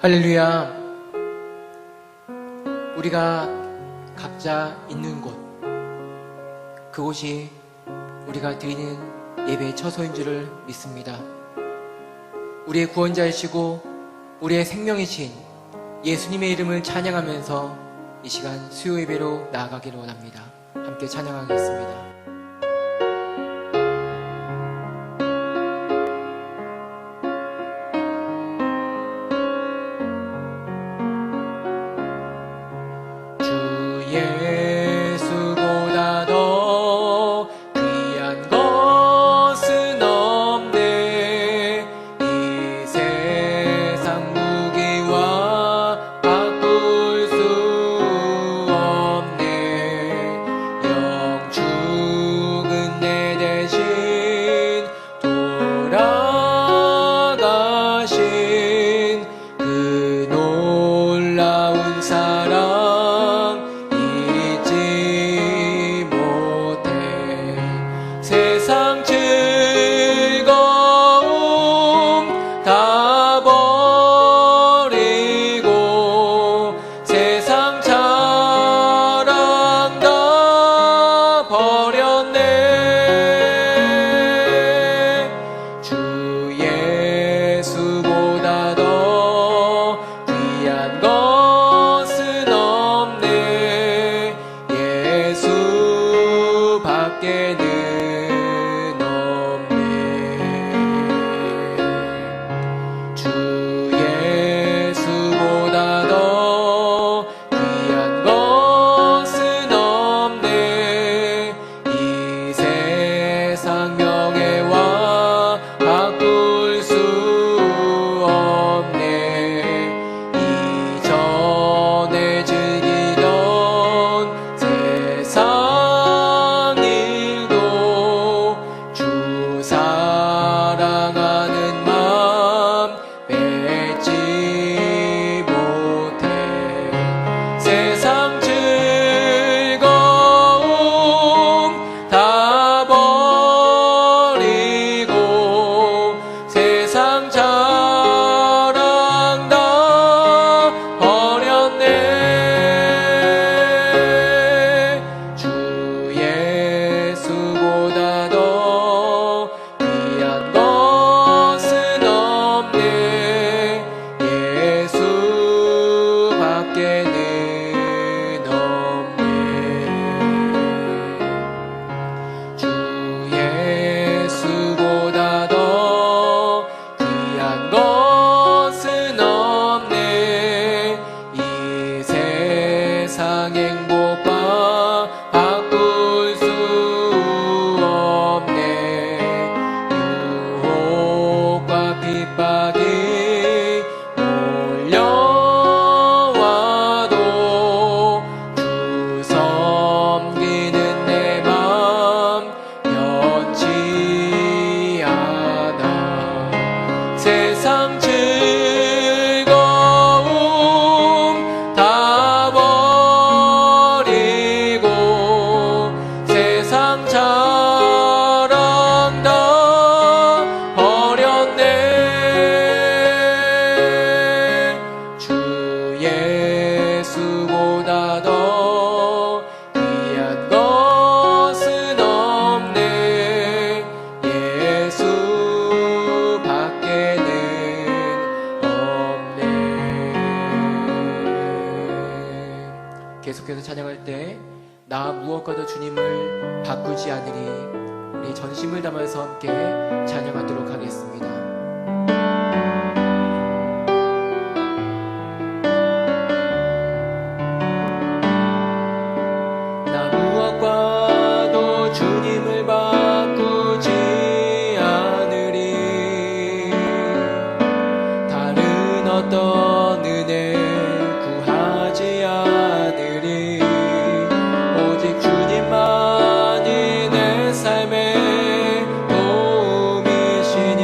할렐루야. 우리가 각자 있는 곳, 그곳이 우리가 드리는 예배의 처소인 줄을 믿습니다. 우리의 구원자이시고 우리의 생명이신 예수님의 이름을 찬양하면서 이 시간 수요 예배로 나아가기를 원합니다. 함께 찬양하겠습니다. 예수보다 더 귀한 것은 없네. 이 세상 무기와 바꿀 수 없네. 영축은 내 대신 돌아가신 그 놀라운 사랑 세상 즐거움 다 버리고 세상 자랑 다 버렸네. 주 예수보다 더 귀한 것은 없네. 예수 밖에는 명예와 바꿀 수 없네. 이전에 즐기던 세상 일도 주 사랑하는 맘 뺏지 못해. 세상 즐거움 다 세상 자랑 다 버렸네. 주 예수보다 더 귀한 것은 없네. 예수 밖에는 없네. 주 예수보다 더 귀한 것은 없네. 이 세상 행복과 바꿀 수 없네. 유혹과 핍박이 몰려와도 주 섬기는 내 맘 변치 않아. 세상 즐거움 다 버리고 세상 자랑 다 버렸네. 주 예수보다 더 귀한 것은 없네. 예수 밖에는 계속해서 찬양할 때 나 무엇과도 주님을 바꾸지 않으리, 우리 전심을 담아서 함께 찬양하도록 하겠습니다. 나 무엇과도 주님을 바꾸지 않으리. 다른 어떤 은혜 구하지 않으리. 오직 주님만이 내 삶의 도움이시니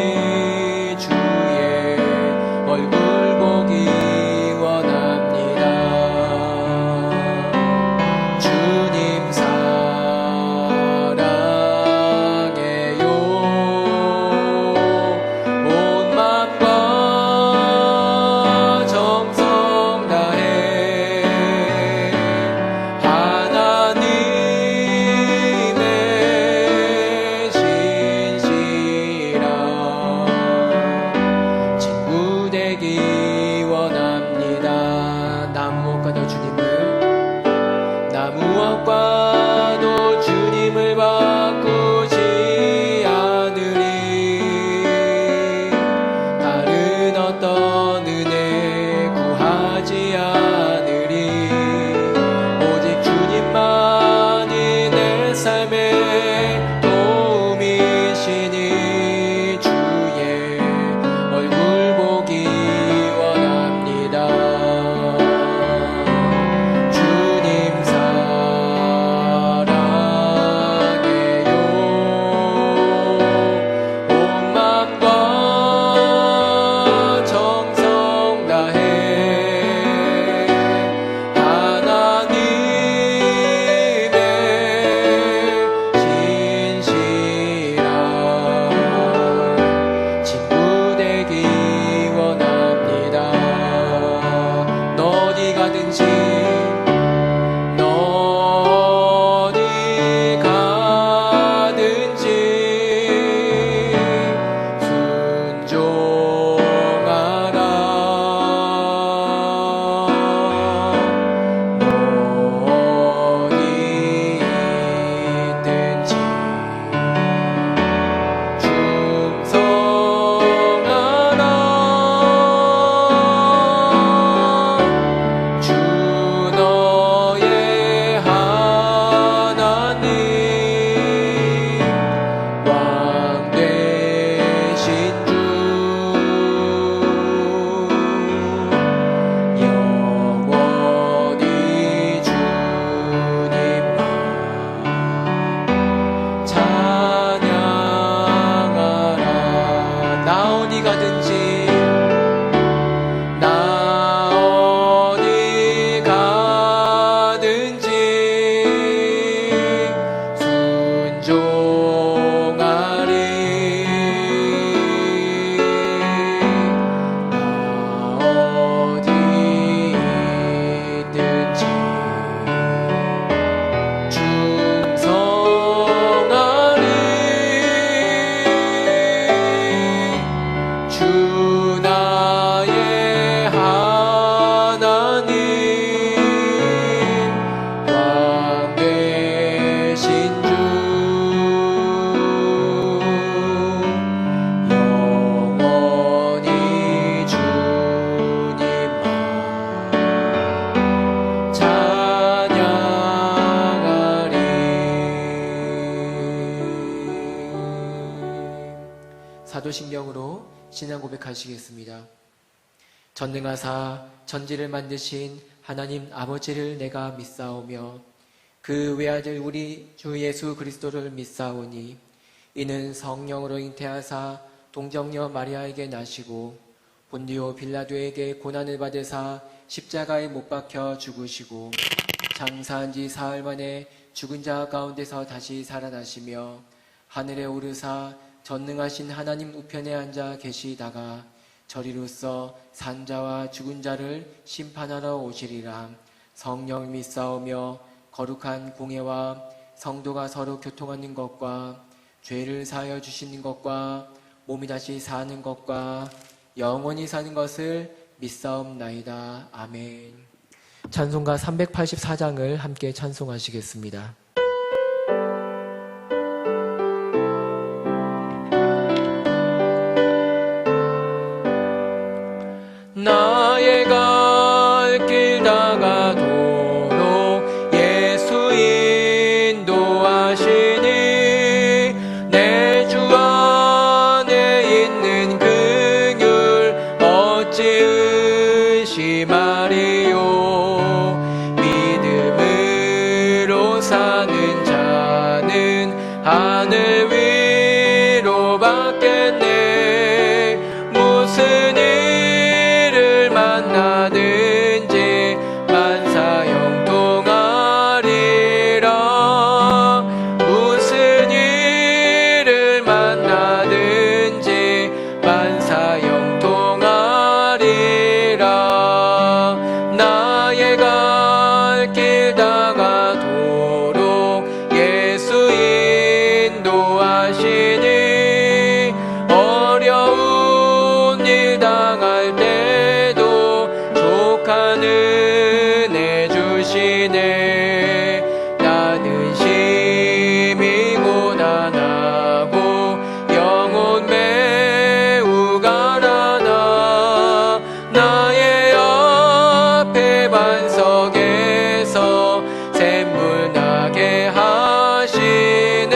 사도신경으로 신앙 고백하시겠습니다. 전능하사 전지를 만드신 하나님 아버지를 내가 믿사오며 그 외아들 우리 주 예수 그리스도를 믿사오니 이는 성령으로 잉태하사 동정녀 마리아에게 나시고 본디오 빌라도에게 고난을 받으사 십자가에 못 박혀 죽으시고 장사한 지 사흘 만에 죽은 자 가운데서 다시 살아나시며 하늘에 오르사 전능하신 하나님 우편에 앉아 계시다가 저리로서 산자와 죽은 자를 심판하러 오시리라. 성령 믿사오며 거룩한 공예와 성도가 서로 교통하는 것과 죄를 사하여 주시는 것과 몸이 다시 사는 것과 영원히 사는 것을 믿사옵나이다. 아멘. 찬송가 384장을 함께 찬송하시겠습니다. 나의 갈 길 다가도록 예수 인도하시니 내 주 안에 있는 긍휼 어찌 의심하리요. 믿음으로 사는 자는 하늘 위로 받겠네. 무슨 일을 만나든지 만사 형통하리라. 무슨 일을 만나든지 만사 형통하리라. 나의 갈 길 다가도록 예수 인도하시니 어려운 일 당할 때도 족한 은혜 주시네. 나는 심히 고단하고 영혼 매우 가난하. 나의 앞에 반석에서 샘물 나게 하시네.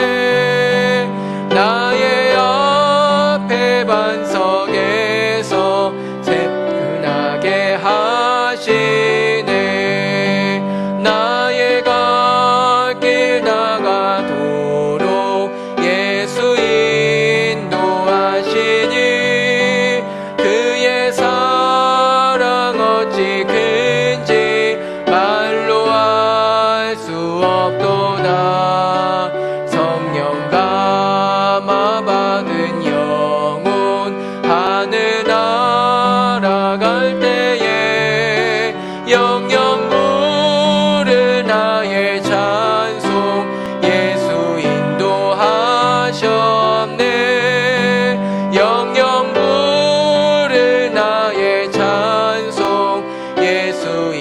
나의 앞에 반석에서 샘물 나게 하시네. 나의 갈 길 다가도록 예수 인도하시니 그의 사랑 어찌 큰지 말로 알 수 없도다. 성령 감화 받은 영혼 하늘 날아갈 때에 영영 부를 나의 찬송 예수 인도하셨네. 영영 부를 나의 찬송 예수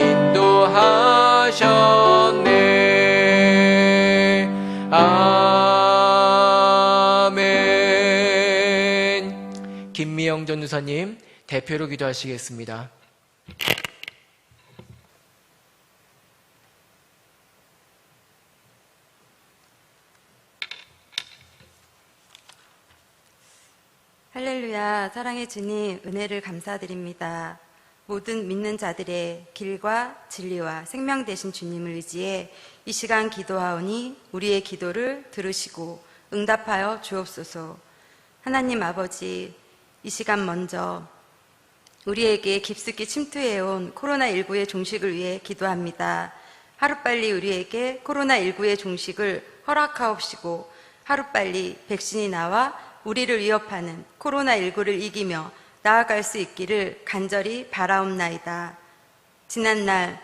인도하셨네. 아멘. 김미영 전도사님 대표로 기도하시겠습니다. 할렐루야. 사랑의 주님, 은혜를 감사드립니다. 모든 믿는 자들의 길과 진리와 생명 되신 주님을 의지해 이 시간 기도하오니 우리의 기도를 들으시고 응답하여 주옵소서. 하나님 아버지, 이 시간 먼저 우리에게 깊숙이 침투해온 코로나19의 종식을 위해 기도합니다. 하루빨리 우리에게 코로나19의 종식을 허락하옵시고 하루빨리 백신이 나와 우리를 위협하는 코로나19를 이기며 나아갈 수 있기를 간절히 바라옵나이다. 지난날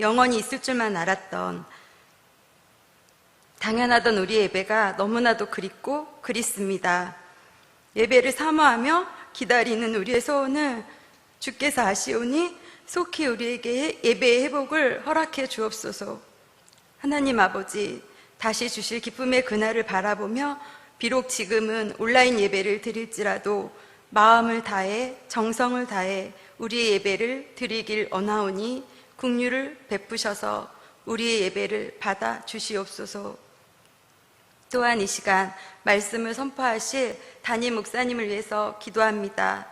영원히 있을 줄만 알았던 당연하던 우리 예배가 너무나도 그립고 그립습니다. 예배를 사모하며 기다리는 우리의 소원을 주께서 아시오니 속히 우리에게 예배의 회복을 허락해 주옵소서. 하나님 아버지, 다시 주실 기쁨의 그날을 바라보며 비록 지금은 온라인 예배를 드릴지라도 마음을 다해 정성을 다해 우리의 예배를 드리길 원하오니 긍휼을 베푸셔서 우리의 예배를 받아 주시옵소서. 또한 이 시간 말씀을 선포하실 담임 목사님을 위해서 기도합니다.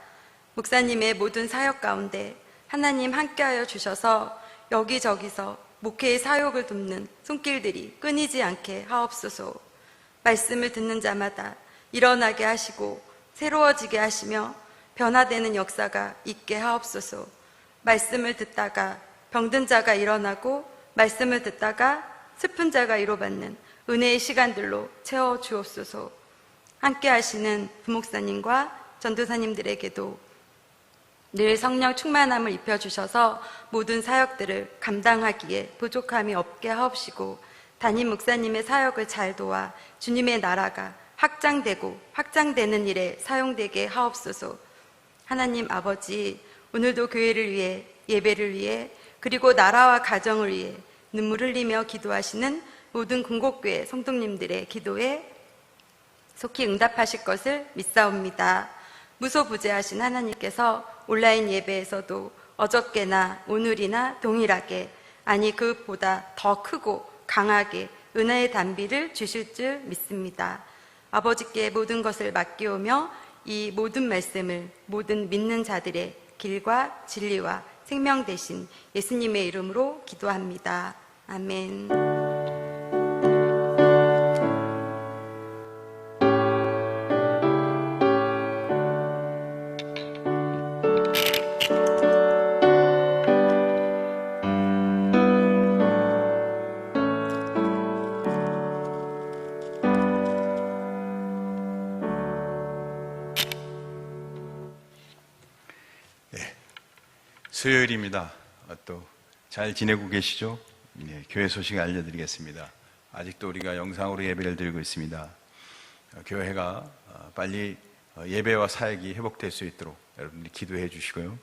목사님의 모든 사역 가운데 하나님 함께하여 주셔서 여기저기서 목회의 사역을 돕는 손길들이 끊이지 않게 하옵소서. 말씀을 듣는 자마다 일어나게 하시고 새로워지게 하시며 변화되는 역사가 있게 하옵소서. 말씀을 듣다가 병든 자가 일어나고 말씀을 듣다가 슬픈 자가 위로받는 은혜의 시간들로 채워 주옵소서. 함께 하시는 부목사님과 전도사님들에게도 늘 성령 충만함을 입혀주셔서 모든 사역들을 감당하기에 부족함이 없게 하옵시고 담임 목사님의 사역을 잘 도와 주님의 나라가 확장되고 확장되는 일에 사용되게 하옵소서. 하나님 아버지, 오늘도 교회를 위해, 예배를 위해, 그리고 나라와 가정을 위해 눈물 흘리며 기도하시는 모든 궁곡교회 성도님들의 기도에 속히 응답하실 것을 믿사옵니다. 무소부재하신 하나님께서 온라인 예배에서도 어저께나 오늘이나 동일하게, 아니 그보다 더 크고 강하게 은혜의 단비를 주실 줄 믿습니다. 아버지께 모든 것을 맡기오며 이 모든 말씀을 모든 믿는 자들의 길과 진리와 생명 되신 예수님의 이름으로 기도합니다. 아멘. 수요일입니다. 또 잘 지내고 계시죠? 네, 교회 소식 알려드리겠습니다. 아직도 우리가 영상으로 예배를 드리고 있습니다. 교회가 빨리 예배와 사역이 회복될 수 있도록 여러분들이 기도해 주시고요.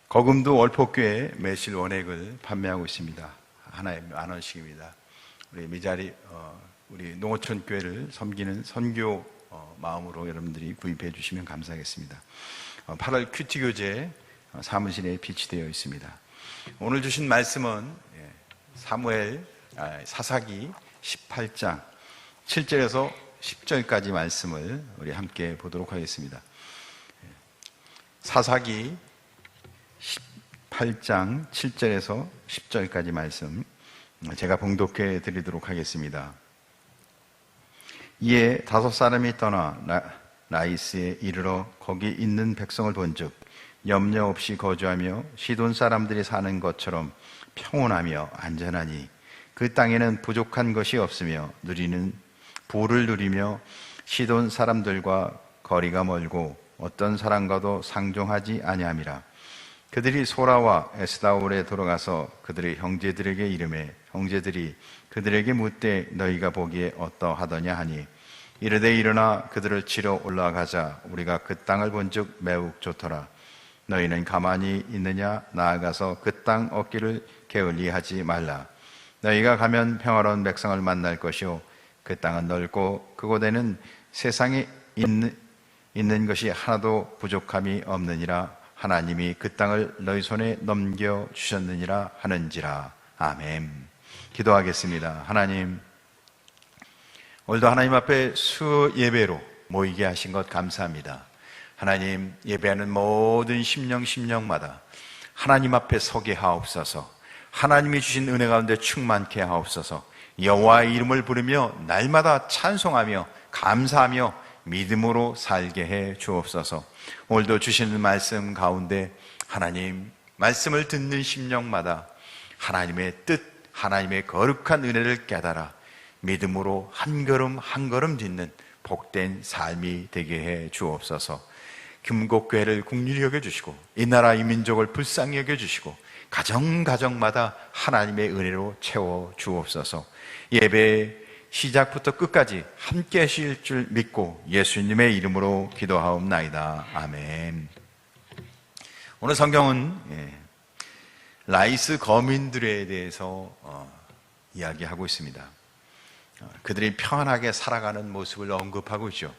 거금도 월포교회 매실 원액을 판매하고 있습니다. 하나에 10,000원씩입니다. 우리 미자리 우리 농어촌 교회를 섬기는 선교 마음으로 여러분들이 구입해 주시면 감사하겠습니다. 8월 큐티 교재 사무실에 비치되어 있습니다. 오늘 주신 말씀은 사사기 18장 7절에서 10절까지 말씀을 우리 함께 보도록 하겠습니다. 사사기 18장 7절에서 10절까지 말씀 제가 봉독해 드리도록 하겠습니다. 이에 5사람이 떠나 라이스에 이르러 거기 있는 백성을 본즉 염려 없이 거주하며 시돈 사람들이 사는 것처럼 평온하며 안전하니 그 땅에는 부족한 것이 없으며 부를 누리며 시돈 사람들과 거리가 멀고 어떤 사람과도 상종하지 아니함이라. 그들이 소라와 에스다올에 돌아가서 그들의 형제들에게 이르매 형제들이 그들에게 묻되 너희가 보기에 어떠하더냐 하니 이르되 일어나 그들을 치러 올라가자. 우리가 그 땅을 본즉 매우 좋더라. 너희는 가만히 있느냐? 나아가서 그 땅 얻기를 게을리하지 말라. 너희가 가면 평화로운 백성을 만날 것이요 그 땅은 넓고 그곳에는 세상에 있는 것이 하나도 부족함이 없느니라. 하나님이 그 땅을 너희 손에 넘겨주셨느니라 하는지라. 아멘. 기도하겠습니다. 하나님, 오늘도 하나님 앞에 수 예배로 모이게 하신 것 감사합니다. 하나님, 예배하는 모든 심령마다 하나님 앞에 서게 하옵소서. 하나님이 주신 은혜 가운데 충만케 하옵소서. 여호와의 이름을 부르며 날마다 찬송하며 감사하며 믿음으로 살게 해 주옵소서. 오늘도 주시는 말씀 가운데 하나님 말씀을 듣는 심령마다 하나님의 뜻, 하나님의 거룩한 은혜를 깨달아 믿음으로 한 걸음 한 걸음 딛는 복된 삶이 되게 해 주옵소서. 금곡교회를 긍휼히 여겨주시고 이 나라 이 민족을 불쌍히 여겨주시고 가정마다 하나님의 은혜로 채워 주옵소서. 예배 시작부터 끝까지 함께 하실 줄 믿고 예수님의 이름으로 기도하옵나이다. 아멘. 오늘 성경은 라이스 거민들에 대해서 이야기하고 있습니다. 그들이 평안하게 살아가는 모습을 언급하고 있죠.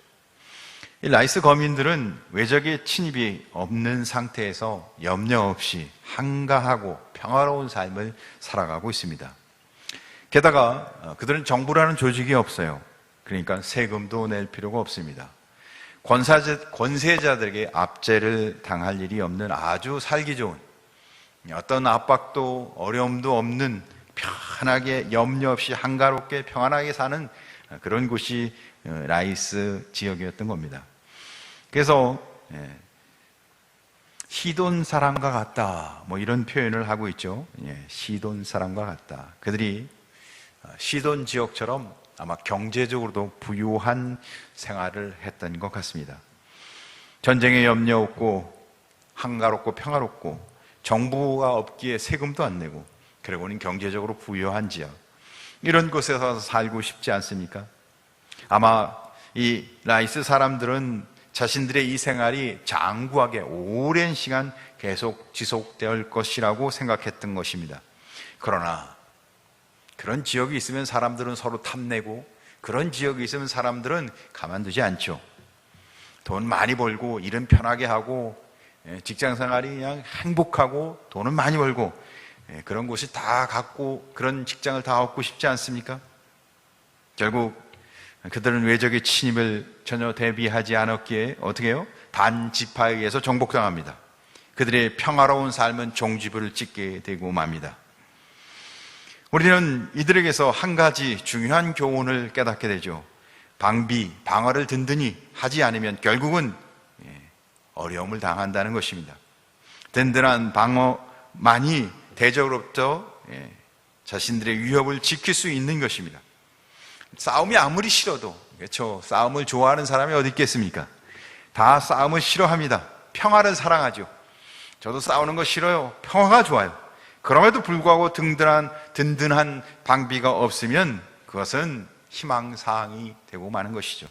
이 라이스 거민들은 외적의 침입이 없는 상태에서 염려 없이 한가하고 평화로운 삶을 살아가고 있습니다. 게다가 그들은 정부라는 조직이 없어요. 그러니까 세금도 낼 필요가 없습니다. 권세자들에게 압제를 당할 일이 없는 아주 살기 좋은, 어떤 압박도 어려움도 없는, 편하게 염려 없이 한가롭게 평안하게 사는 그런 곳이 라이스 지역이었던 겁니다. 그래서 시돈 사람과 같다, 뭐 이런 표현을 하고 있죠. 시돈 사람과 같다. 그들이 시돈 지역처럼 아마 경제적으로도 부유한 생활을 했던 것 같습니다. 전쟁에 염려 없고 한가롭고 평화롭고 정부가 없기에 세금도 안 내고, 그러고는 경제적으로 부유한 지역, 이런 곳에서 살고 싶지 않습니까? 아마 이 라이스 사람들은 자신들의 이 생활이 장구하게 오랜 시간 계속 지속될 것이라고 생각했던 것입니다. 그러나 그런 지역이 있으면 사람들은 서로 탐내고, 그런 지역이 있으면 사람들은 가만두지 않죠. 돈 많이 벌고 일은 편하게 하고 직장 생활이 그냥 행복하고 돈은 많이 벌고 그런 곳이 다 갖고, 그런 직장을 다 얻고 싶지 않습니까? 결국 그들은 외적의 침입을 전혀 대비하지 않았기에 어떻게 해요? 반지파에 의해서 정복당합니다. 그들의 평화로운 삶은 종지부를 찍게 되고 맙니다. 우리는 이들에게서 한 가지 중요한 교훈을 깨닫게 되죠. 방어를 든든히 하지 않으면 결국은 어려움을 당한다는 것입니다. 든든한 방어만이 대적으로부터 자신들의 위협을 지킬 수 있는 것입니다. 싸움이 아무리 싫어도, 그렇죠? 싸움을 좋아하는 사람이 어디 있겠습니까? 다 싸움을 싫어합니다. 평화를 사랑하죠. 저도 싸우는 거 싫어요. 평화가 좋아요. 그럼에도 불구하고 든든한 방비가 없으면 그것은 희망사항이 되고 마는 것이죠.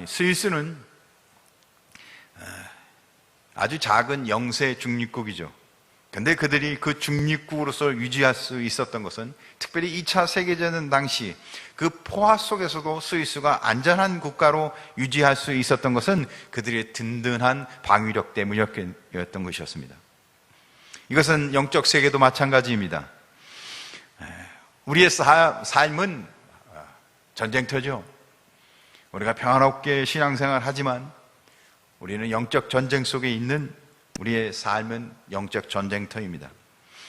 스위스는 아주 작은 영세 중립국이죠. 근데 그들이 그 중립국으로서 유지할 수 있었던 것은, 특별히 2차 세계대전 당시 그 포화 속에서도 스위스가 안전한 국가로 유지할 수 있었던 것은 그들의 든든한 방위력 때문이었던 것이었습니다. 이것은 영적 세계도 마찬가지입니다. 우리의 삶은 전쟁터죠. 우리가 평화롭게 신앙생활 하지만 우리는 영적 전쟁 속에 있는, 우리의 삶은 영적 전쟁터입니다.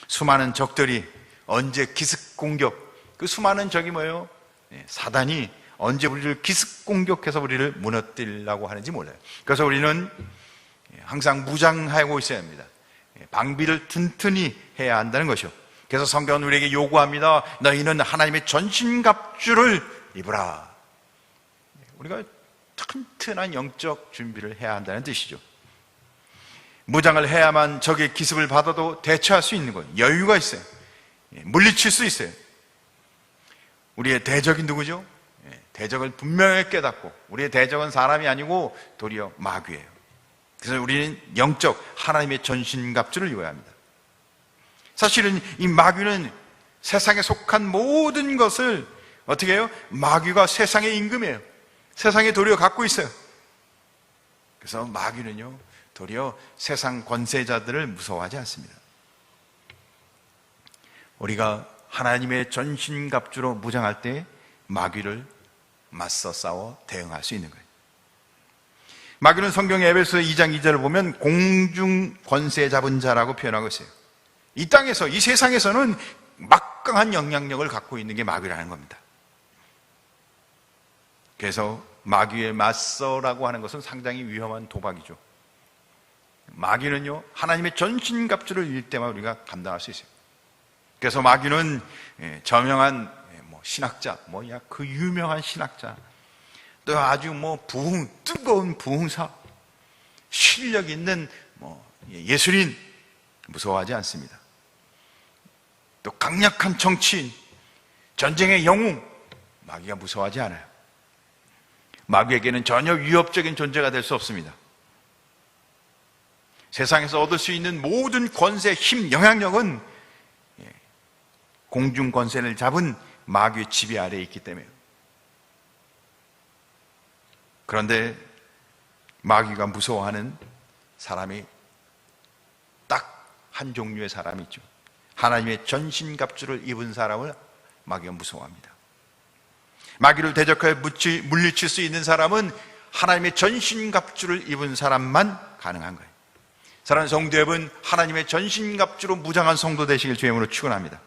수많은 적들이 언제 기습 공격, 그 수많은 적이 뭐예요? 사단이 언제 우리를 기습 공격해서 우리를 무너뜨리려고 하는지 몰라요. 그래서 우리는 항상 무장하고 있어야 합니다. 방비를 튼튼히 해야 한다는 것이요. 그래서 성경은 우리에게 요구합니다. 너희는 하나님의 전신갑주를 입으라. 우리가 튼튼한 영적 준비를 해야 한다는 뜻이죠. 무장을 해야만 적의 기습을 받아도 대처할 수 있는 거예요. 여유가 있어요. 물리칠 수 있어요. 우리의 대적이 누구죠? 대적을 분명히 깨닫고, 우리의 대적은 사람이 아니고 도리어 마귀예요. 그래서 우리는 영적 하나님의 전신갑주를 입어야 합니다. 사실은 이 마귀는 세상에 속한 모든 것을 어떻게 해요? 마귀가 세상의 임금이에요. 세상에 도리어 갖고 있어요. 그래서 마귀는요, 도리어 세상 권세자들을 무서워하지 않습니다. 우리가 하나님의 전신갑주로 무장할 때 마귀를 맞서 싸워 대응할 수 있는 거예요. 마귀는 성경의 에베소 2장 2절을 보면 공중 권세 잡은 자라고 표현하고 있어요. 이 땅에서, 이 세상에서는 막강한 영향력을 갖고 있는 게 마귀라는 겁니다. 그래서 마귀에 맞서라고 하는 것은 상당히 위험한 도박이죠. 마귀는요, 하나님의 전신갑주를 입을 때만 우리가 감당할 수 있어요. 그래서 마귀는 저명한 신학자, 그 유명한 신학자, 또 아주 뜨거운 부흥사, 실력 있는 예술인 무서워하지 않습니다. 또 강력한 정치인, 전쟁의 영웅, 마귀가 무서워하지 않아요. 마귀에게는 전혀 위협적인 존재가 될 수 없습니다. 세상에서 얻을 수 있는 모든 권세, 힘, 영향력은 공중 권세를 잡은 마귀의 지배 아래에 있기 때문에. 그런데 마귀가 무서워하는 사람이 딱 한 종류의 사람이 있죠. 하나님의 전신갑주를 입은 사람을 마귀가 무서워합니다. 마귀를 대적하여 물리칠 수 있는 사람은 하나님의 전신갑주를 입은 사람만 가능한 거예요. 사랑하는 성도 여러분, 하나님의 전신갑주로 무장한 성도 되시길 주님으로 축원합니다.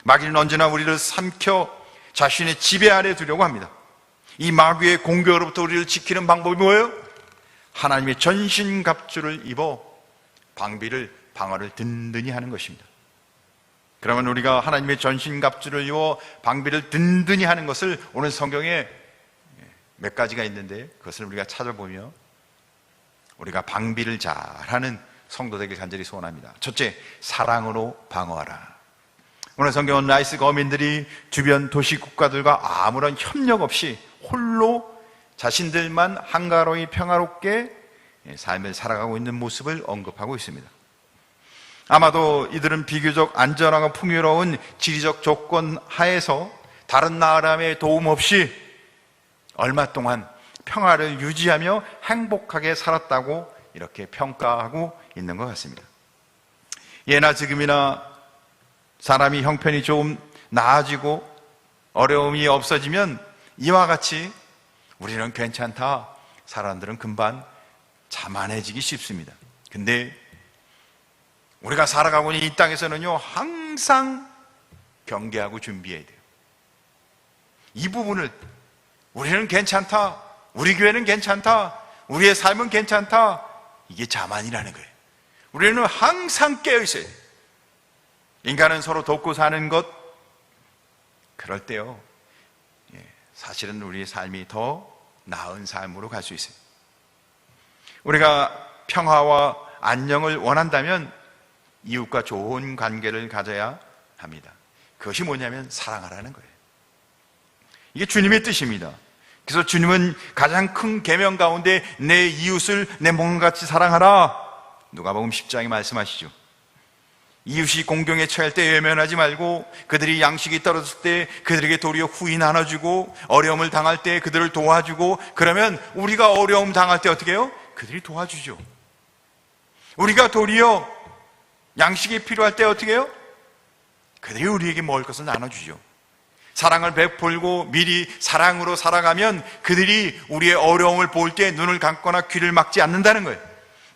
마귀는 언제나 우리를 삼켜 자신의 지배 아래 두려고 합니다. 이 마귀의 공격으로부터 우리를 지키는 방법이 뭐예요? 하나님의 전신갑주를 입어 방어를 든든히 하는 것입니다. 그러면 우리가 하나님의 전신갑주를 입어 방비를 든든히 하는 것을 오늘 성경에 몇 가지가 있는데 그것을 우리가 찾아보며 우리가 방비를 잘하는 성도 되길 간절히 소원합니다. 첫째, 사랑으로 방어하라. 오늘 성경은 라이스 거민들이 주변 도시 국가들과 아무런 협력 없이 홀로 자신들만 한가로이 평화롭게 삶을 살아가고 있는 모습을 언급하고 있습니다. 아마도 이들은 비교적 안전하고 풍요로운 지리적 조건 하에서 다른 나라의 도움 없이 얼마 동안 평화를 유지하며 행복하게 살았다고 이렇게 평가하고 있는 것 같습니다. 예나 지금이나 사람이 형편이 조금 나아지고 어려움이 없어지면 이와 같이 우리는 괜찮다, 사람들은 금방 자만해지기 쉽습니다. 근데 우리가 살아가고 있는 이 땅에서는요, 항상 경계하고 준비해야 돼요. 이 부분을 우리는 괜찮다, 우리 교회는 괜찮다, 우리의 삶은 괜찮다, 이게 자만이라는 거예요. 우리는 항상 깨어있어야 돼요. 인간은 서로 돕고 사는 것, 그럴 때요, 사실은 우리의 삶이 더 나은 삶으로 갈 수 있어요. 우리가 평화와 안녕을 원한다면 이웃과 좋은 관계를 가져야 합니다. 그것이 뭐냐면 사랑하라는 거예요. 이게 주님의 뜻입니다. 그래서 주님은 가장 큰 계명 가운데 내 이웃을 내 몸같이 사랑하라, 누가복음 10장에 말씀하시죠. 이웃이 공경에 처할 때 외면하지 말고 그들이 양식이 떨어졌을 때 그들에게 도리어 후히 나눠주고 어려움을 당할 때 그들을 도와주고, 그러면 우리가 어려움 당할 때 어떻게 해요? 그들이 도와주죠. 우리가 도리어 양식이 필요할 때 어떻게 해요? 그들이 우리에게 먹을 것을 나눠주죠. 사랑을 베풀고 미리 사랑으로 살아가면 그들이 우리의 어려움을 볼 때 눈을 감거나 귀를 막지 않는다는 거예요.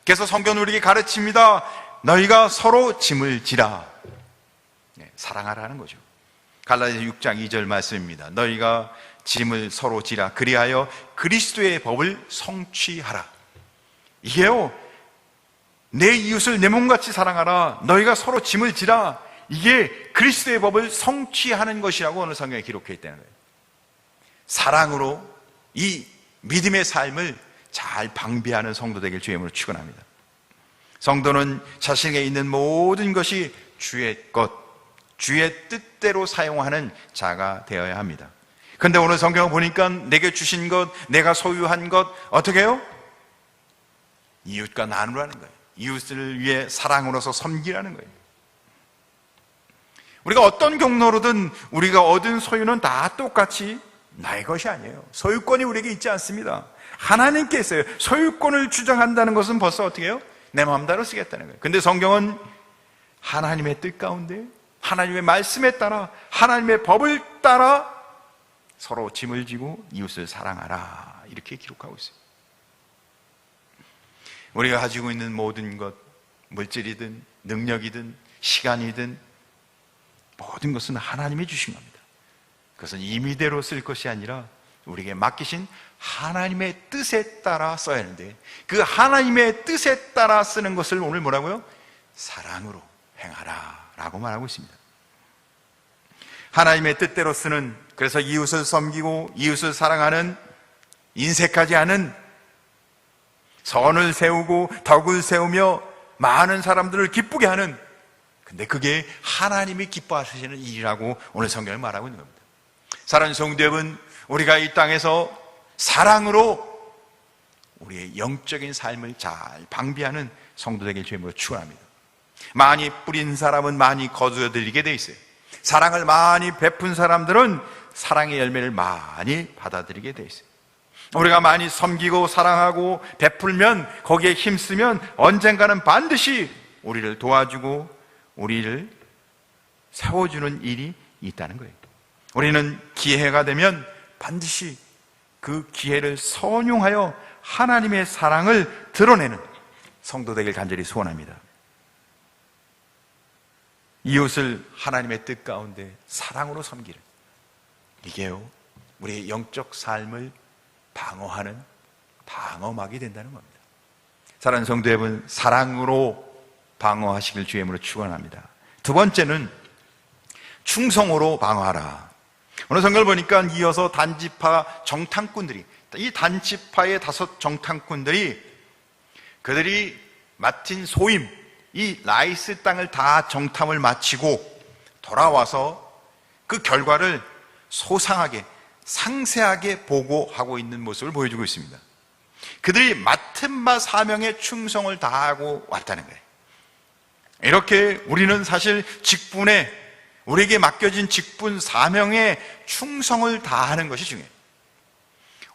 그래서 성경은 우리에게 가르칩니다. 너희가 서로 짐을 지라. 사랑하라는 거죠. 갈라디아서 6장 2절 말씀입니다. 너희가 짐을 서로 지라. 그리하여 그리스도의 법을 성취하라. 이게요, 내 이웃을 내 몸같이 사랑하라, 너희가 서로 짐을 지라, 이게 그리스도의 법을 성취하는 것이라고 오늘 성경에 기록해 있다는 거예요. 사랑으로 이 믿음의 삶을 잘 방비하는 성도 되길 주님으로 축원합니다. 성도는 자신에게 있는 모든 것이 주의 것, 주의 뜻대로 사용하는 자가 되어야 합니다. 그런데 오늘 성경을 보니까 내게 주신 것, 내가 소유한 것, 어떻게 해요? 이웃과 나누라는 거예요. 이웃을 위해 사랑으로서 섬기라는 거예요. 우리가 어떤 경로로든 우리가 얻은 소유는 다 똑같이 나의 것이 아니에요. 소유권이 우리에게 있지 않습니다. 하나님께 있어요. 소유권을 주장한다는 것은 벌써 어떻게 해요? 내 마음대로 쓰겠다는 거예요. 근데 성경은 하나님의 뜻 가운데, 하나님의 말씀에 따라, 하나님의 법을 따라 서로 짐을 지고 이웃을 사랑하라, 이렇게 기록하고 있어요. 우리가 가지고 있는 모든 것, 물질이든 능력이든 시간이든 모든 것은 하나님이 주신 겁니다. 그것은 임의대로 쓸 것이 아니라 우리에게 맡기신 하나님의 뜻에 따라 써야 하는데, 그 하나님의 뜻에 따라 쓰는 것을 오늘 뭐라고요? 사랑으로 행하라 라고 말하고 있습니다. 하나님의 뜻대로 쓰는, 그래서 이웃을 섬기고 이웃을 사랑하는, 인색하지 않은, 선을 세우고 덕을 세우며 많은 사람들을 기쁘게 하는, 근데 그게 하나님이 기뻐하시는 일이라고 오늘 성경을 말하고 있는 겁니다. 사랑하는 성도 여러분, 우리가 이 땅에서 사랑으로 우리의 영적인 삶을 잘 방비하는 성도 되길 주님으로 축원합니다. 많이 뿌린 사람은 많이 거두어들이게 돼 있어요. 사랑을 많이 베푼 사람들은 사랑의 열매를 많이 받아들이게 돼 있어요. 우리가 많이 섬기고 사랑하고 베풀면, 거기에 힘쓰면 언젠가는 반드시 우리를 도와주고 우리를 세워주는 일이 있다는 거예요. 우리는 기회가 되면 반드시 그 기회를 선용하여 하나님의 사랑을 드러내는 성도 되길 간절히 소원합니다. 이웃을 하나님의 뜻 가운데 사랑으로 섬기는, 이게요 우리의 영적 삶을 방어하는 방어막이 된다는 겁니다. 사랑하는 성도 여러분, 사랑으로 방어하시길 주의 이름으로 축원합니다. 두 번째는 충성으로 방어하라. 오늘 성경을 보니까 이어서 단지파 정탐꾼들이, 이 단지파의 5 정탐꾼들이 그들이 맡은 소임, 이 라이스 땅을 다 정탐을 마치고 돌아와서 그 결과를 소상하게 상세하게 보고하고 있는 모습을 보여주고 있습니다. 그들이 맡은 바 사명에 충성을 다하고 왔다는 거예요. 이렇게 우리는 사실 직분에, 우리에게 맡겨진 직분 사명에 충성을 다하는 것이 중요해요.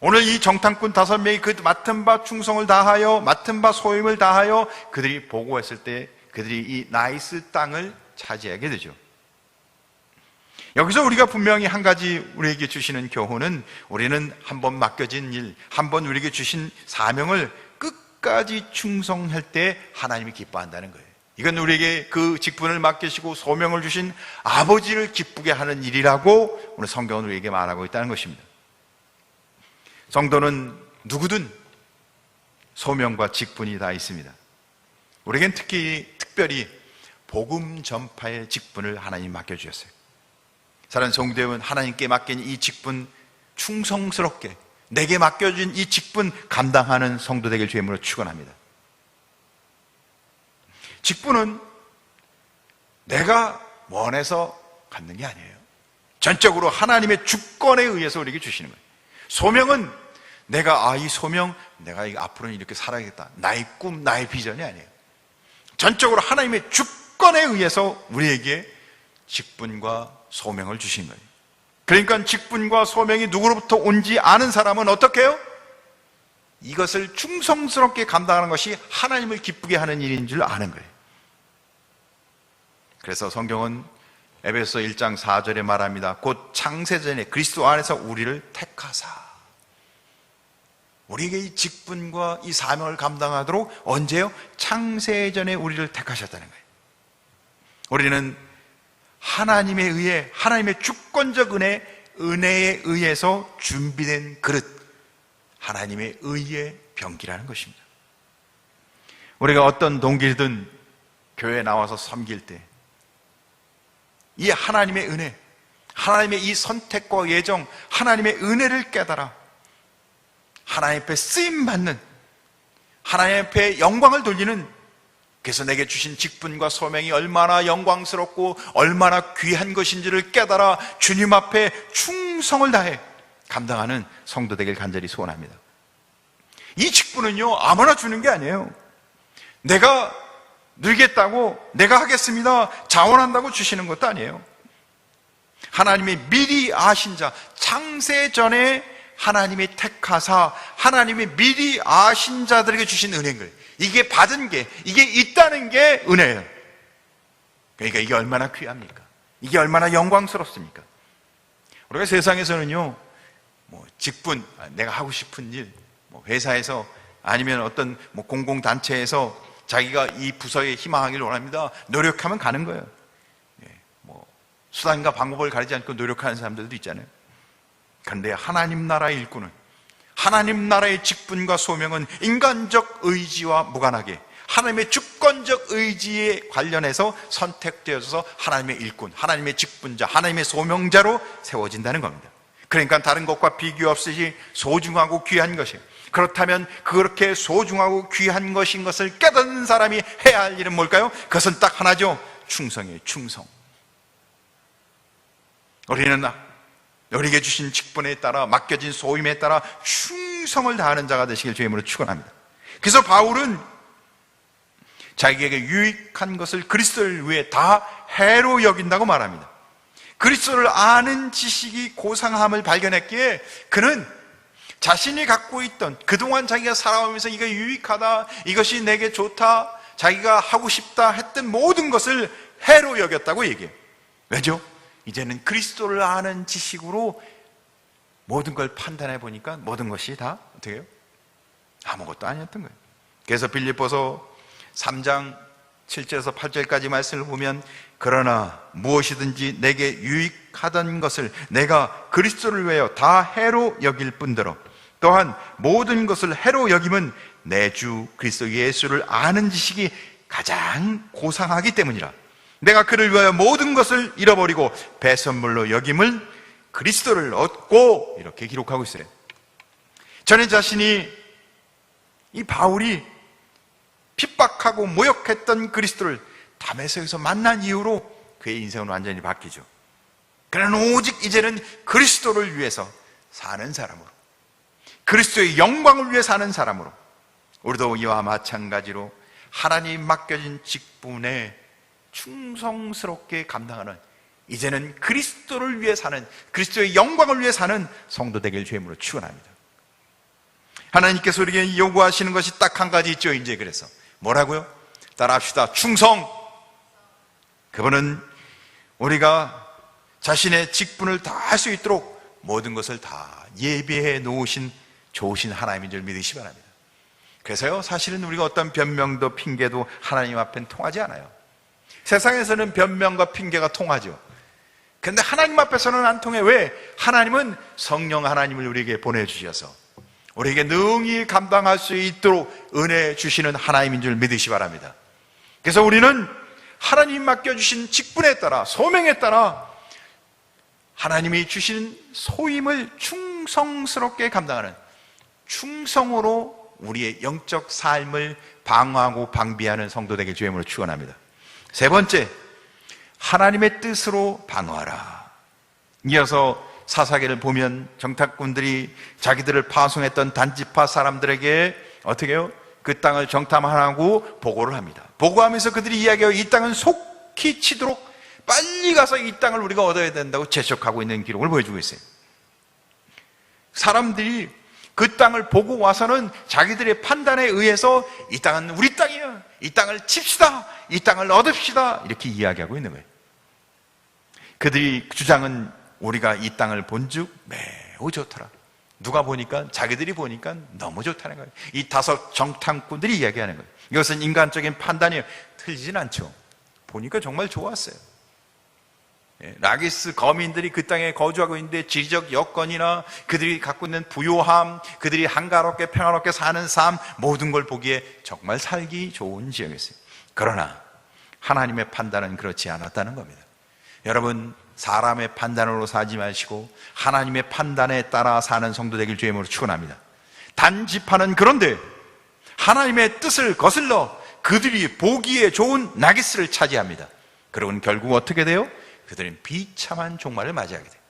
오늘 이 정탐꾼 5명이 그 맡은 바 충성을 다하여, 맡은 바 소임을 다하여 그들이 보고했을 때 그들이 이 나이스 땅을 차지하게 되죠. 여기서 우리가 분명히 한 가지 우리에게 주시는 교훈은, 우리는 한번 맡겨진 일, 한번 우리에게 주신 사명을 끝까지 충성할 때 하나님이 기뻐한다는 거예요. 이건 우리에게 그 직분을 맡기시고 소명을 주신 아버지를 기쁘게 하는 일이라고 오늘 성경은 우리에게 말하고 있다는 것입니다. 성도는 누구든 소명과 직분이 다 있습니다. 우리에겐 특별히 복음 전파의 직분을 하나님 맡겨주셨어요. 사랑하는 성도 여러분, 하나님께 맡긴 이 직분 충성스럽게, 내게 맡겨진 이 직분 감당하는 성도 되길 주의 이름으로 축원합니다. 직분은 내가 원해서 갖는 게 아니에요. 전적으로 하나님의 주권에 의해서 우리에게 주시는 거예요. 소명은 내가 이 소명, 내가 앞으로는 이렇게 살아야겠다, 나의 꿈, 나의 비전이 아니에요. 전적으로 하나님의 주권에 의해서 우리에게 직분과 소명을 주신 거예요. 그러니까 직분과 소명이 누구로부터 온지 아는 사람은 어떻게 해요? 이것을 충성스럽게 감당하는 것이 하나님을 기쁘게 하는 일인 줄 아는 거예요. 그래서 성경은 에베소 1장 4절에 말합니다. 곧 창세전에 그리스도 안에서 우리를 택하사, 우리에게 이 직분과 이 사명을 감당하도록 언제요? 창세전에 우리를 택하셨다는 거예요. 우리는 하나님에 의해, 하나님의 주권적 은혜에 의해서 준비된 그릇, 하나님의 의의 병기라는 것입니다. 우리가 어떤 동기든 교회에 나와서 섬길 때 이 하나님의 은혜, 하나님의 이 선택과 예정, 하나님의 은혜를 깨달아 하나님 앞에 쓰임받는, 하나님 앞에 영광을 돌리는, 그래서 내게 주신 직분과 소명이 얼마나 영광스럽고 얼마나 귀한 것인지를 깨달아 주님 앞에 충성을 다해 감당하는 성도 되길 간절히 소원합니다. 이 직분은요 아무나 주는 게 아니에요. 내가 늘겠다고, 내가 하겠습니다, 자원한다고 주시는 것도 아니에요. 하나님이 미리 아신 자, 창세전에 하나님이 택하사 하나님이 미리 아신 자들에게 주신 은혜인 거예요. 이게 받은 게, 이게 있다는 게 은혜예요. 그러니까 이게 얼마나 귀합니까? 이게 얼마나 영광스럽습니까? 우리가 세상에서는요, 직분, 내가 하고 싶은 일, 회사에서 아니면 어떤 공공단체에서 자기가 이 부서에 희망하기를 원합니다. 노력하면 가는 거예요. 수단과 방법을 가리지 않고 노력하는 사람들도 있잖아요. 그런데 하나님 나라의 일꾼은, 하나님 나라의 직분과 소명은 인간적 의지와 무관하게 하나님의 주권적 의지에 관련해서 선택되어서 하나님의 일꾼, 하나님의 직분자, 하나님의 소명자로 세워진다는 겁니다. 그러니까 다른 것과 비교 없이 소중하고 귀한 것이에요. 그렇다면 그렇게 소중하고 귀한 것인 것을 깨닫는 사람이 해야 할 일은 뭘까요? 그것은 딱 하나죠. 충성이에요. 충성. 우리는 우리에게 주신 직분에 따라, 맡겨진 소임에 따라 충성을 다하는 자가 되시길 주의 이름으로 축원합니다. 그래서 바울은 자기에게 유익한 것을 그리스도를 위해 다 해로 여긴다고 말합니다. 그리스도를 아는 지식이 고상함을 발견했기에 그는 자신이 갖고 있던, 그동안 자기가 살아오면서 이거 유익하다, 이것이 내게 좋다, 자기가 하고 싶다 했던 모든 것을 해로 여겼다고 얘기해요. 왜죠? 이제는 그리스도를 아는 지식으로 모든 걸 판단해 보니까 모든 것이 다 어떻게 해요? 아무것도 아니었던 거예요. 그래서 빌립보서 3장 7절에서 8절까지 말씀을 보면, 그러나 무엇이든지 내게 유익하던 것을 내가 그리스도를 위하여 다 해로 여길 뿐더러 또한 모든 것을 해로 여김은 내 주 그리스도 예수를 아는 지식이 가장 고상하기 때문이라. 내가 그를 위하여 모든 것을 잃어버리고 배선물로 여김을 그리스도를 얻고, 이렇게 기록하고 있어요. 저는 자신이, 이 바울이 핍박하고 모욕했던 그리스도를 다메섹에서 만난 이후로 그의 인생은 완전히 바뀌죠. 그는 오직 이제는 그리스도를 위해서 사는 사람으로, 그리스도의 영광을 위해 사는 사람으로, 우리도 이와 마찬가지로 하나님 맡겨진 직분에 충성스럽게 감당하는, 이제는 그리스도를 위해 사는, 그리스도의 영광을 위해 사는 성도 되길 주임으로 축원합니다. 하나님께서 우리에게 요구하시는 것이 딱 한 가지 있죠. 이제 그래서 뭐라고요? 따라합시다. 충성. 그분은 우리가 자신의 직분을 다 할 수 있도록 모든 것을 다 예비해 놓으신 좋으신 하나님인 줄 믿으시 바랍니다. 그래서요, 사실은 우리가 어떤 변명도 핑계도 하나님 앞엔 통하지 않아요. 세상에서는 변명과 핑계가 통하죠. 그런데 하나님 앞에서는 안 통해. 왜? 하나님은 성령 하나님을 우리에게 보내주셔서 우리에게 능히 감당할 수 있도록 은혜 주시는 하나님인 줄 믿으시 바랍니다. 그래서 우리는 하나님 맡겨주신 직분에 따라, 소명에 따라 하나님이 주신 소임을 충성스럽게 감당하는, 충성으로 우리의 영적 삶을 방어하고 방비하는 성도 되길 주임으로 축원합니다. 세 번째, 하나님의 뜻으로 방어하라. 이어서 사사기를 보면 정탐꾼들이 자기들을 파송했던 단지파 사람들에게 어떻게 해요? 그 땅을 정탐하고 보고를 합니다. 보고하면서 그들이 이야기해요. 이 땅은 속히 치도록 빨리 가서 이 땅을 우리가 얻어야 된다고 재촉하고 있는 기록을 보여주고 있어요. 사람들이 그 땅을 보고 와서는 자기들의 판단에 의해서 이 땅은 우리 땅이야, 이 땅을 칩시다, 이 땅을 얻읍시다, 이렇게 이야기하고 있는 거예요. 그들이 주장은 우리가 이 땅을 본즉 매우 좋더라. 누가 보니까, 자기들이 보니까 너무 좋다는 거예요. 이 다섯 정탐꾼들이 이야기하는 거예요. 이것은 인간적인 판단이에요. 틀리진 않죠. 보니까 정말 좋았어요. 라기스 거민들이 그 땅에 거주하고 있는데 지리적 여건이나 그들이 갖고 있는 부요함, 그들이 한가롭게 평화롭게 사는 삶, 모든 걸 보기에 정말 살기 좋은 지역이었어요. 그러나 하나님의 판단은 그렇지 않았다는 겁니다. 여러분, 사람의 판단으로 살지 마시고 하나님의 판단에 따라 사는 성도 되길 주임으로 축원합니다. 단지파는 그런데 하나님의 뜻을 거슬러 그들이 보기에 좋은 나깃을 차지합니다. 그러고는 결국 어떻게 돼요? 그들은 비참한 종말을 맞이하게 돼요.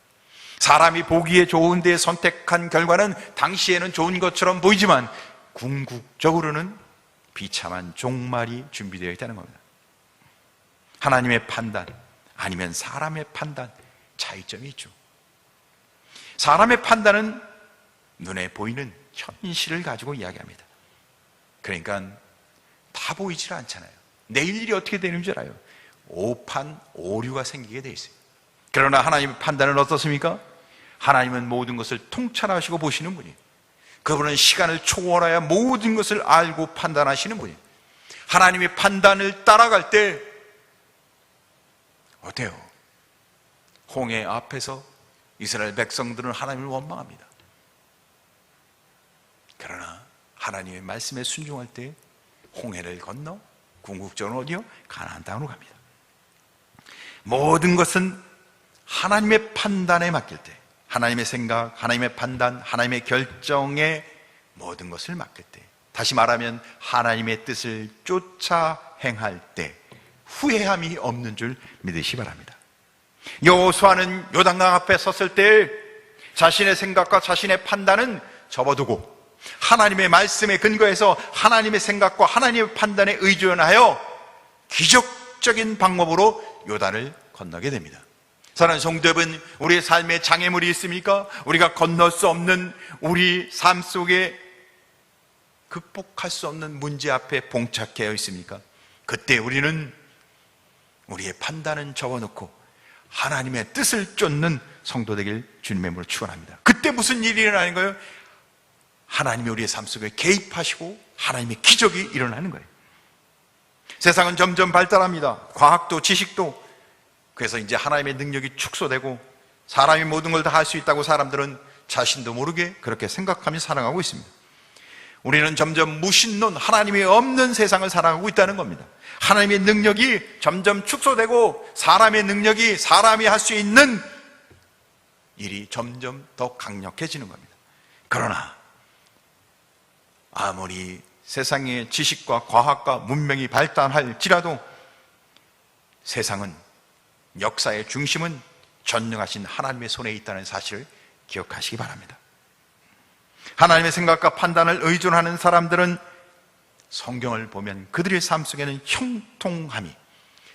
사람이 보기에 좋은 데 선택한 결과는 당시에는 좋은 것처럼 보이지만 궁극적으로는 비참한 종말이 준비되어 있다는 겁니다. 하나님의 판단 아니면 사람의 판단, 차이점이 있죠. 사람의 판단은 눈에 보이는 현실을 가지고 이야기합니다. 그러니까 다 보이질 않잖아요. 내일 일이 어떻게 되는 줄 알아요. 오판, 오류가 생기게 돼 있어요. 그러나 하나님의 판단은 어떻습니까? 하나님은 모든 것을 통찰하시고 보시는 분이에요. 그분은 시간을 초월하여 모든 것을 알고 판단하시는 분이에요. 하나님의 판단을 따라갈 때 어때요? 홍해 앞에서 이스라엘 백성들은 하나님을 원망합니다. 그러나 하나님의 말씀에 순종할 때 홍해를 건너 궁극적으로 어디요? 가나안 땅으로 갑니다. 모든 것은 하나님의 판단에 맡길 때, 하나님의 생각, 하나님의 판단, 하나님의 결정에 모든 것을 맡길 때, 다시 말하면 하나님의 뜻을 쫓아 행할 때 후회함이 없는 줄 믿으시 바랍니다. 여호수아는 요단강 앞에 섰을 때 자신의 생각과 자신의 판단은 접어두고 하나님의 말씀에 근거해서 하나님의 생각과 하나님의 판단에 의존하여 기적적인 방법으로 요단을 건너게 됩니다. 사랑하는 성도 여러분, 우리의 삶에 장애물이 있습니까? 우리가 건널 수 없는, 우리 삶 속에 극복할 수 없는 문제 앞에 봉착해 있습니까? 그때 우리는 우리의 판단은 접어놓고 하나님의 뜻을 쫓는 성도 되길 주님의 이름으로 축원합니다. 그때 무슨 일이 일어나는 거예요? 하나님이 우리의 삶 속에 개입하시고 하나님의 기적이 일어나는 거예요. 세상은 점점 발달합니다. 과학도 지식도. 그래서 이제 하나님의 능력이 축소되고 사람이 모든 걸 다 할 수 있다고 사람들은 자신도 모르게 그렇게 생각하며 살아가고 있습니다. 우리는 점점 무신론, 하나님이 없는 세상을 살아가고 있다는 겁니다. 하나님의 능력이 점점 축소되고 사람의 능력이, 사람이 할 수 있는 일이 점점 더 강력해지는 겁니다. 그러나 아무리 세상의 지식과 과학과 문명이 발달할지라도 세상은, 역사의 중심은 전능하신 하나님의 손에 있다는 사실을 기억하시기 바랍니다. 하나님의 생각과 판단을 의존하는 사람들은 성경을 보면 그들의 삶 속에는 형통함이,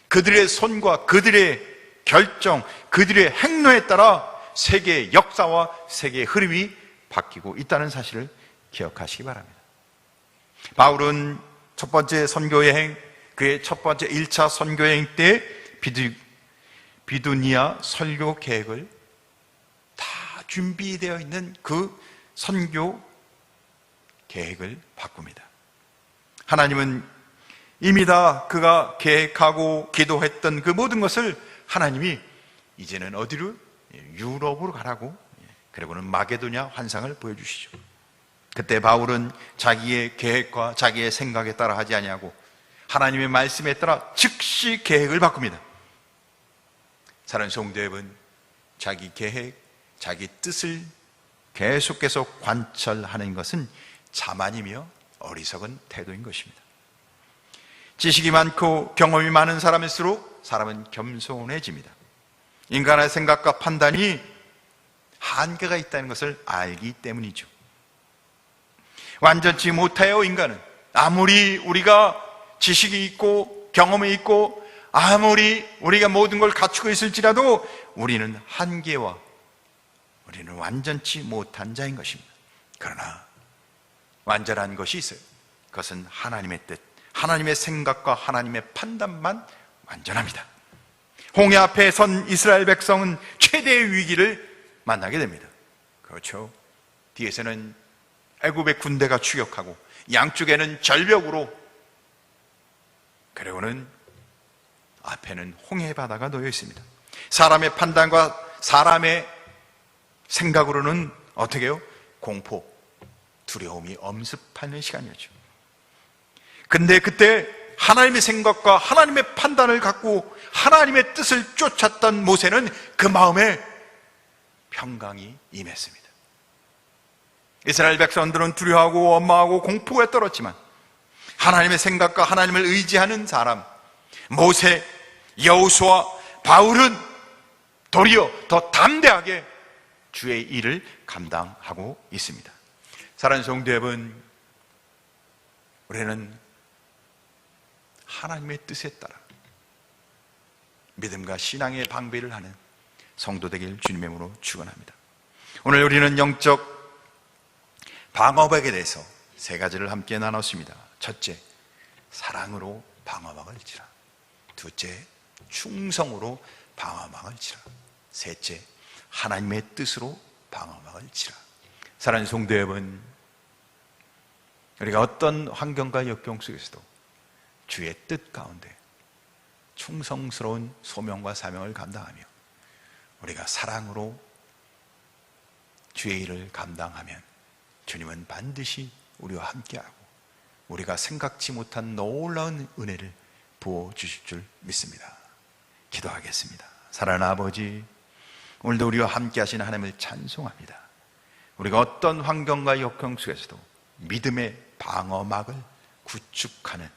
그들의 손과 그들의 결정, 그들의 행로에 따라 세계의 역사와 세계의 흐름이 바뀌고 있다는 사실을 기억하시기 바랍니다. 바울은 첫 번째 선교여행, 그의 첫 번째 1차 선교여행 때 비두니아 설교 계획을 다 준비되어 있는 그 선교 계획을 바꿉니다. 하나님은 이미 다 그가 계획하고 기도했던 그 모든 것을 하나님이 이제는 어디로? 유럽으로 가라고, 그리고는 마게도냐 환상을 보여주시죠. 그때 바울은 자기의 계획과 자기의 생각에 따라 하지 아니하고 하나님의 말씀에 따라 즉시 계획을 바꿉니다. 사랑하는 성도 여러분, 자기 계획, 자기 뜻을 계속해서 관철하는 것은 자만이며 어리석은 태도인 것입니다. 지식이 많고 경험이 많은 사람일수록 사람은 겸손해집니다. 인간의 생각과 판단이 한계가 있다는 것을 알기 때문이죠. 완전치 못해요. 인간은 아무리 우리가 지식이 있고 경험이 있고 아무리 우리가 모든 걸 갖추고 있을지라도 우리는 한계와 우리는 완전치 못한 자인 것입니다. 그러나 완전한 것이 있어요. 그것은 하나님의 뜻, 하나님의 생각과 하나님의 판단만 완전합니다. 홍해 앞에 선 이스라엘 백성은 최대의 위기를 만나게 됩니다. 그렇죠. 뒤에서는 애굽의 군대가 추격하고 양쪽에는 절벽으로, 그리고는 앞에는 홍해 바다가 놓여 있습니다. 사람의 판단과 사람의 생각으로는 어떻게 해요? 공포, 두려움이 엄습하는 시간이었죠. 근데 그때 하나님의 생각과 하나님의 판단을 갖고 하나님의 뜻을 쫓았던 모세는 그 마음에 평강이 임했습니다. 이스라엘 백성들은 두려워하고 원망하고 공포에 떨었지만 하나님의 생각과 하나님을 의지하는 사람 모세, 여호수아, 바울은 도리어 더 담대하게 주의 일을 감당하고 있습니다. 사랑하는 성도 여러분, 우리는 하나님의 뜻에 따라 믿음과 신앙의 방비를 하는 성도 되길 주님의 이름으로 축원합니다. 오늘 우리는 영적 방어막에 대해서 세 가지를 함께 나눴습니다. 첫째, 사랑으로 방어막을 치라. 둘째, 충성으로 방어막을 치라. 셋째, 하나님의 뜻으로 방어막을 치라. 사랑하는 성도 여러분, 우리가 어떤 환경과 역경 속에서도 주의 뜻 가운데 충성스러운 소명과 사명을 감당하며 우리가 사랑으로 주의 일을 감당하면 주님은 반드시 우리와 함께하고 우리가 생각지 못한 놀라운 은혜를 부어주실 줄 믿습니다. 기도하겠습니다. 사랑하는 아버지, 오늘도 우리와 함께 하시는 하나님을 찬송합니다. 우리가 어떤 환경과 역경 속에서도 믿음의 방어막을 구축하는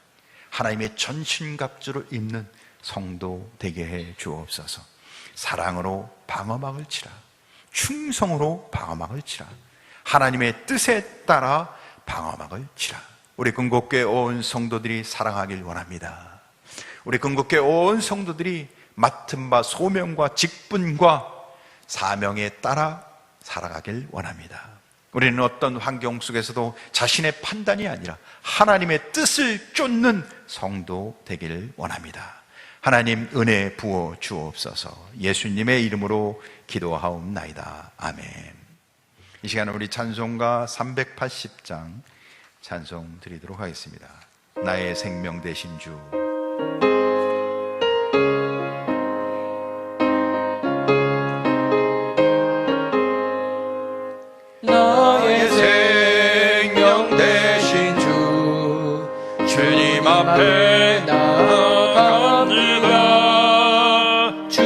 하나님의 전신갑주를 입는 성도 되게 해 주옵소서. 사랑으로 방어막을 치라. 충성으로 방어막을 치라. 하나님의 뜻에 따라 방어막을 치라. 우리 궁극교회 온 성도들이 사랑하길 원합니다. 우리 궁극교회 온 성도들이 맡은 바 소명과 직분과 사명에 따라 살아가길 원합니다. 우리는 어떤 환경 속에서도 자신의 판단이 아니라 하나님의 뜻을 쫓는 성도 되기를 원합니다. 하나님 은혜 부어 주옵소서. 예수님의 이름으로 기도하옵나이다. 아멘. 이 시간에 우리 찬송가 380장 찬송 드리도록 하겠습니다. 나의 생명 되신 주. 나의 생명 되신 주, 주님 앞에 나아갑니다. 주의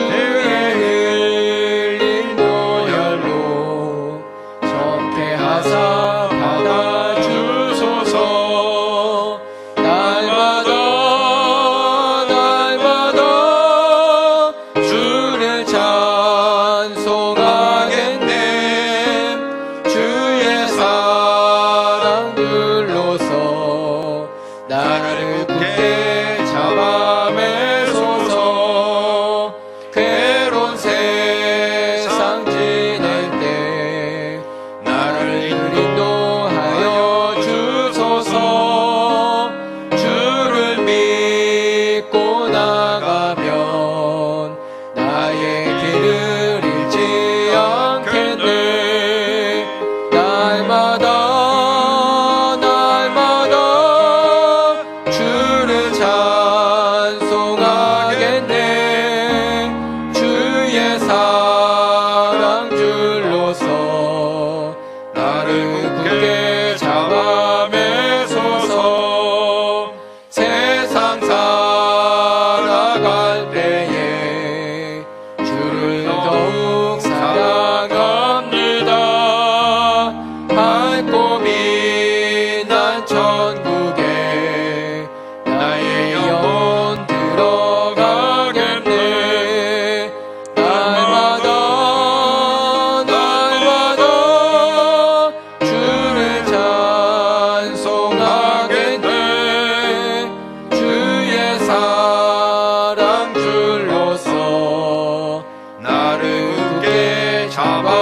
흘린 보혈로 정케하사 받아주소서. 날마다 주를 찬송하겠네. 주의 사랑 눌러서 나를 굳게 잡아매소서. 괴로운 세상 지낼 때 나를 인도하여 주소서. 주를 믿고 나가면 나의 길을 잃지 않겠네. 날마다 주를 찬송하겠네. 주의 사랑 줄로서 나를 굳게 잡아매소서. 세상 살아갈 때에 주를 더욱 사랑합니다. 밝고 빛난 천국에 나의 영혼 들어가겠네. 날마다 주를 찬송하겠네. 주의 사랑 줄로서 나를 굳게 잡아매소서.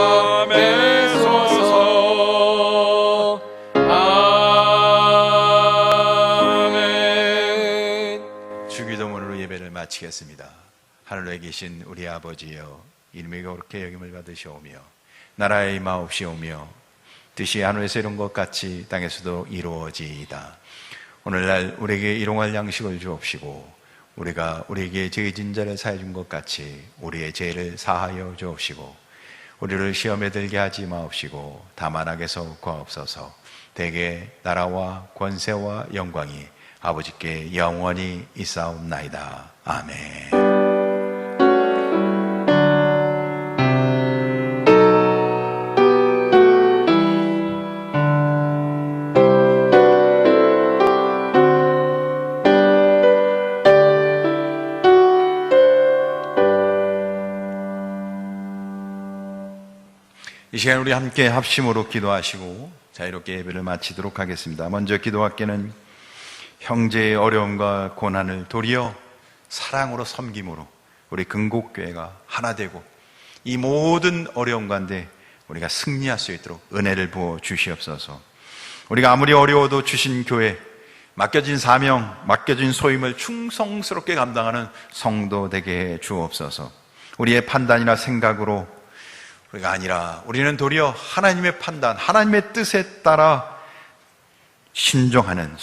아멘. 주기도문으로 예배를 마치겠습니다. 하늘에 계신 우리 아버지여, 이름이 거룩히 여김을 받으시오며 나라의 임하옵시오며 뜻이 하늘에서 이룬 것 같이 땅에서도 이루어지이다. 오늘날 우리에게 일용할 양식을 주옵시고 우리가 우리에게 죄 진 자를 사해 준 것 같이 우리의 죄를 사하여 주옵시고 우리를 시험에 들게 하지 마옵시고 다만 악에서 구하옵소서. 대개 나라와 권세와 영광이 아버지께 영원히 있사옵나이다. 아멘. 이 시간 우리 함께 합심으로 기도하시고 자유롭게 예배를 마치도록 하겠습니다. 먼저 기도할게는 형제의 어려움과 고난을 도리어 사랑으로 섬김으로 우리 근곡교회가 하나 되고 이 모든 어려움 가운데 우리가 승리할 수 있도록 은혜를 부어 주시옵소서. 우리가 아무리 어려워도 주신 교회, 맡겨진 사명, 맡겨진 소임을 충성스럽게 감당하는 성도 되게 해 주옵소서. 우리의 판단이나 생각으로 우리가 아니라 우리는 도리어 하나님의 판단, 하나님의 뜻에 따라 순종하는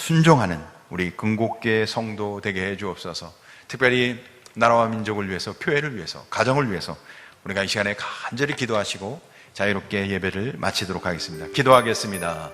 우리 근곡교회 성도 되게 해 주옵소서. 특별히 나라와 민족을 위해서, 교회를 위해서, 가정을 위해서 우리가 이 시간에 간절히 기도하시고 자유롭게 예배를 마치도록 하겠습니다. 기도하겠습니다.